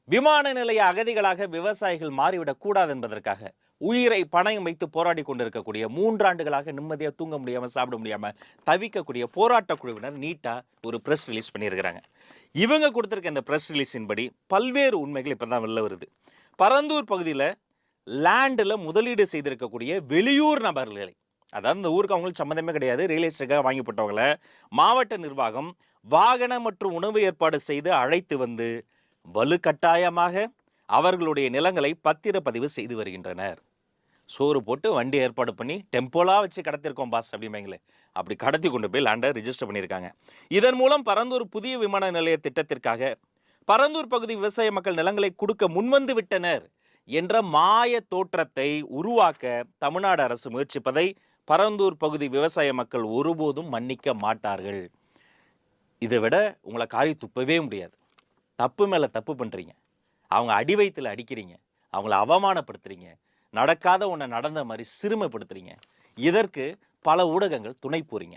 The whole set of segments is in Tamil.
விமான நிலைய அகதிகளாக விவசாயிகள் மாறிவிடக் கூடாது என்பதற்காக உயிரை பணயம் வைத்து போராடி கொண்டிருக்கக்கூடிய 3 ஆண்டுகளாக நிம்மதியாக தூங்க முடியாம சாப்பிட முடியாம தவிக்கக்கூடிய போராட்ட குழுவினர் நீட்டா ஒரு பிரஸ் ரிலீஸ் பண்ணியிருக்கிறாங்க. இவங்க கொடுத்திருக்க இந்த பிரஸ் ரிலீஸின் படி பல்வேறு உண்மைகள் இப்பதான் வெளில வருது. பரந்தூர் பகுதியில் லேண்டில் முதலீடு செய்திருக்கக்கூடிய வெளியூர் நபர்களை, அதாவது இந்த ஊருக்கு அவங்களுக்கு சம்மந்தமே கிடையாது, ரியல் எஸ்டேட்டாக வாங்கி போட்டவங்களை மாவட்ட நிர்வாகம் வாகன மற்றும் உணவு ஏற்பாடு செய்து அழைத்து வந்து வலுக்கட்டாயமாக அவர்களுடைய நிலங்களை பத்திரப்பதிவு செய்து வருகின்றனர். சோறு போட்டு வண்டி ஏற்பாடு பண்ணி டெம்போலா வச்சு கடத்திருக்கோம் பாஸ் அப்படிம்பாங்களே, அப்படி கடத்தி கொண்டு போய் லேண்டை ரிஜிஸ்டர் பண்ணியிருக்காங்க. இதன் மூலம் பரந்தூர் புதிய விமான நிலைய திட்டத்திற்காக பரந்தூர் பகுதி விவசாய மக்கள் நிலங்களை கொடுக்க முன்வந்து விட்டனர் என்ற மாய தோற்றத்தை உருவாக்க தமிழ்நாடு அரசு முயற்சிப்பதை பரந்தூர் பகுதி விவசாய மக்கள் ஒருபோதும் மன்னிக்க மாட்டார்கள். இதை விட உங்களை காரி துப்பவே முடியாது. தப்பு மேலே தப்பு பண்ணுறீங்க, அவங்க அடி வயிற்றில் அடிக்கிறீங்க, அவங்கள அவமானப்படுத்துறீங்க, நடக்காத ஒன்றை நடந்த மாதிரி சிறுமைப்படுத்துறீங்க. இதற்கு பல ஊடகங்கள் துணை போறீங்க.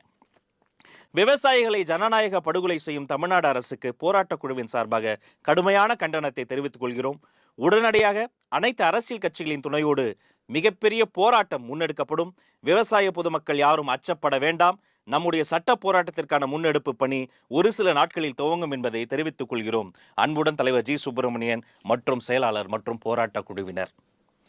விவசாயிகளை ஜனநாயக படுகொலை செய்யும் தமிழ்நாடு அரசுக்கு போராட்டக் குழுவின் சார்பாக கடுமையான கண்டனத்தை தெரிவித்துக் கொள்கிறோம். உடனடியாக அனைத்து அரசியல் கட்சிகளின் துணையோடு மிகப்பெரிய போராட்டம் முன்னெடுக்கப்படும். விவசாய பொதுமக்கள் யாரும் அச்சப்பட வேண்டாம். நம்முடைய சட்ட போராட்டத்திற்கான முன்னெடுப்பு பணி ஒரு சில நாட்களில் துவங்கும் என்பதை தெரிவித்துக் கொள்கிறோம். அன்புடன் தலைவர் ஜி சுப்பிரமணியன் மற்றும் செயலாளர் மற்றும் போராட்ட குழுவினர்.